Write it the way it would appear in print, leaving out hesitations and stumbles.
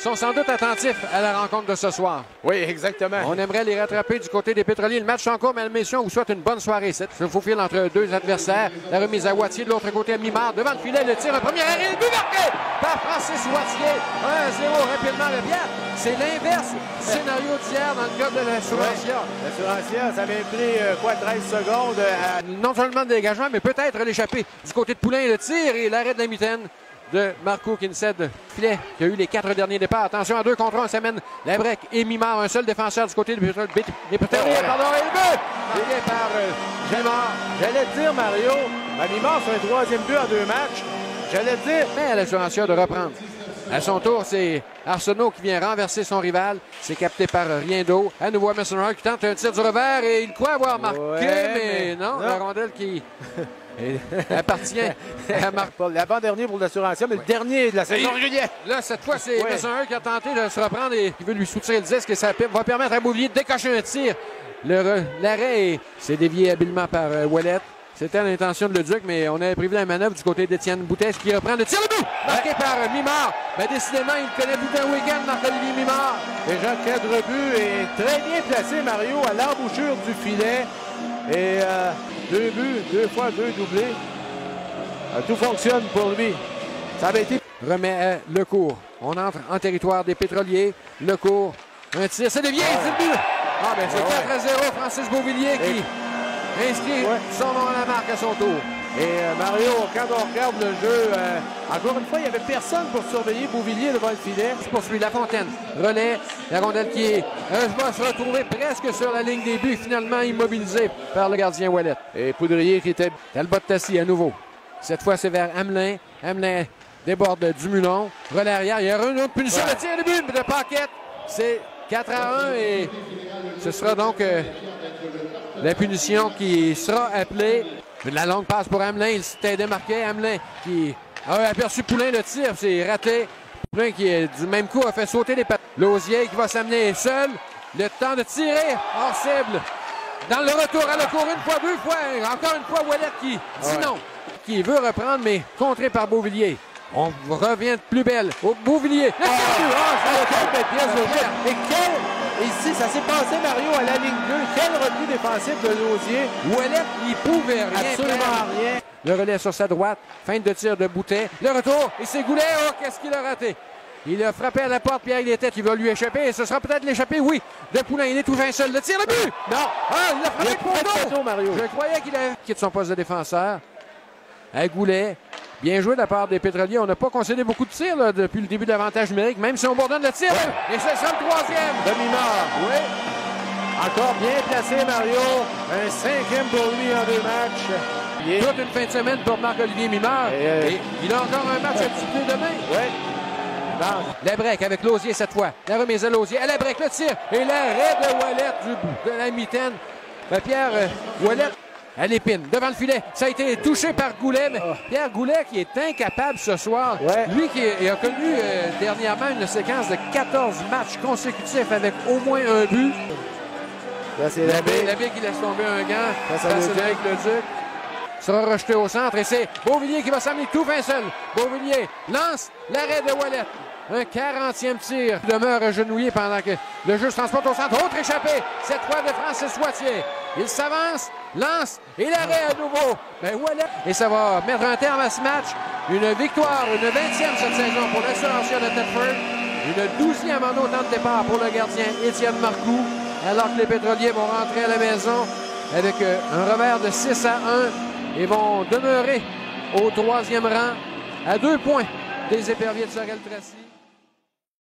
sont sans doute attentifs à la rencontre de ce soir. Oui, exactement. On aimerait les rattraper du côté des Pétroliers. Le match est en cours, mais messieurs, on vous souhaite une bonne soirée. C'est un faux fil entre deux adversaires. La remise à Wattier de l'autre côté à Mimard. Devant le filet, le tir, un premier arrêt, le but marqué par Francis Wattier. 1-0 rapidement le Pierre. C'est l'inverse du scénario d'hier dans le cas de l'Assurancia. L'Assurancia, ça avait pris 13 secondes à... Non seulement le dégagement, mais peut-être l'échappée du côté de Poulain. Le tir et l'arrêt de la mitaine de Marco Kinsed. Filet qui a eu les 4 derniers départs. Attention à 2 contre 1, ça mène Labrec et Mimard. Un seul défenseur du côté des Pétroliers. Pardon, et le but! Marqué par Mimard. J'allais te dire, Mario, Mimard sur un 3e but en 2 matchs. J'allais te dire... Mais à l'Assurancia de reprendre. À son tour, c'est Arsenault qui vient renverser son rival. C'est capté par Riendo. À nouveau, Messenger qui tente un tir du revers et il croit avoir marqué, mais non, la rondelle qui appartient à Marc. L'avant-dernier pour l'Assurancia, mais le dernier de la saison régulière. Là, cette fois, c'est Messenger qui a tenté de se reprendre et qui veut lui soutirer le disque et ça va permettre à Beauvillier de décocher un tir. L'arrêt s'est dévié habilement par Ouellet. C'était l'intention de Leduc, mais on avait prévu la manœuvre du côté d'Étienne Boutèche qui reprend le tir au but! Marqué par Mimard. Ben, décidément, il connaît tout un week-end, Marc-Olivier Mimard. Déjà 4 buts et très bien placé, Mario, à l'embouchure du filet. Et 2 buts, 2 fois 2 doublés. Tout fonctionne pour lui. Ça avait été... Remet Lecourt. On entre en territoire des Pétroliers. Lecourt, un tir, c'est dévié, c'est le but! Ah, ben, c'est 4-0, Francis Beauvillier qui... inscrit son nom à la marque à son tour. Et Mario, quand on regarde le jeu, encore une fois, il n'y avait personne pour surveiller Beauvillier devant le filet. C'est poursuit Lafontaine. Relais, la rondelle qui va se retrouver presque sur la ligne des buts, finalement immobilisé par le gardien Ouellet. Et Poudrier qui était... Talbot-Tassi à nouveau. Cette fois, c'est vers Hamelin. Hamelin déborde Dumulon. Relais arrière, il y aura une autre punition. Le tir de but de Paquette. C'est 4-1 et ce sera donc... la punition qui sera appelée. La longue passe pour Hamelin. Il s'était démarqué. Hamelin qui a aperçu Poulain. Le tir, c'est raté. Poulain qui, du même coup, a fait sauter les pattes. Lausier qui va s'amener seul. Le temps de tirer hors cible. Dans le retour à Lecourt, une fois, 2 fois. Encore une fois, Ouellet qui dit non. Qui veut reprendre, mais contré par Beauvillier. On revient de plus belle. Au Beauvillier. Quelle pièce de jeu. Et ici, ça s'est passé, Mario, à la ligne 2. Quel repli défensif de Lausier. Ouellet, il pouvait rien. Absolument rien. Le relais sur sa droite. Fin de tir de Boutet. Le retour. Et c'est Goulet. Oh, qu'est-ce qu'il a raté? Il a frappé à la porte. Pierre Guillettet qui va lui échapper. Et ce sera peut-être l'échapper, oui. De Poulain. Il est tout seul. Le tir, le but! Non. Ah, il a frappé le poteau, Mario. Je croyais qu'il avait quitté son poste de défenseur. À Goulet. Bien joué de la part des Pétroliers. On n'a pas concédé beaucoup de tirs là, depuis le début de l'avantage numérique, même si on bourdonne le tir. Et ce sera le 3e. De Mimard. Oui. Encore bien placé, Mario. Un 5e pour lui en 2 matchs. Toute une fin de semaine pour Marc-Olivier Mimard. Et il a encore un match à disputer demain. Oui. Labrec avec Lausier cette fois. La remise à Lausier. À Labrec, le tir. Et l'arrêt de Ouellet de la mitaine. Pierre Ouellet. À l'épine, devant le filet. Ça a été touché par Goulet, mais Pierre Goulet qui est incapable ce soir. Lui qui a connu dernièrement une séquence de 14 matchs consécutifs avec au moins un but. Là, c'est Labbé qui laisse tomber un gant face à Cédric Leduc. Sera rejeté au centre et c'est Beauvillier qui va s'amener tout fin seul. Beauvillier lance l'arrêt de Ouellet. Un 40e tir demeure agenouillé pendant que le jeu se transporte au centre. Autre échappée, cette fois de Francis Wattier. Il s'avance, lance et l'arrêt à nouveau. Ben Ouellet. Et ça va mettre un terme à ce match. Une victoire, une 20e cette saison pour l'Assurancia de Thetford. Une 12e en autant de départ pour le gardien Étienne Marcoux. Alors que les Pétroliers vont rentrer à la maison avec un revers de 6-1 et vont demeurer au 3e rang à 2 points des Éperviers de Sorel-Tracy.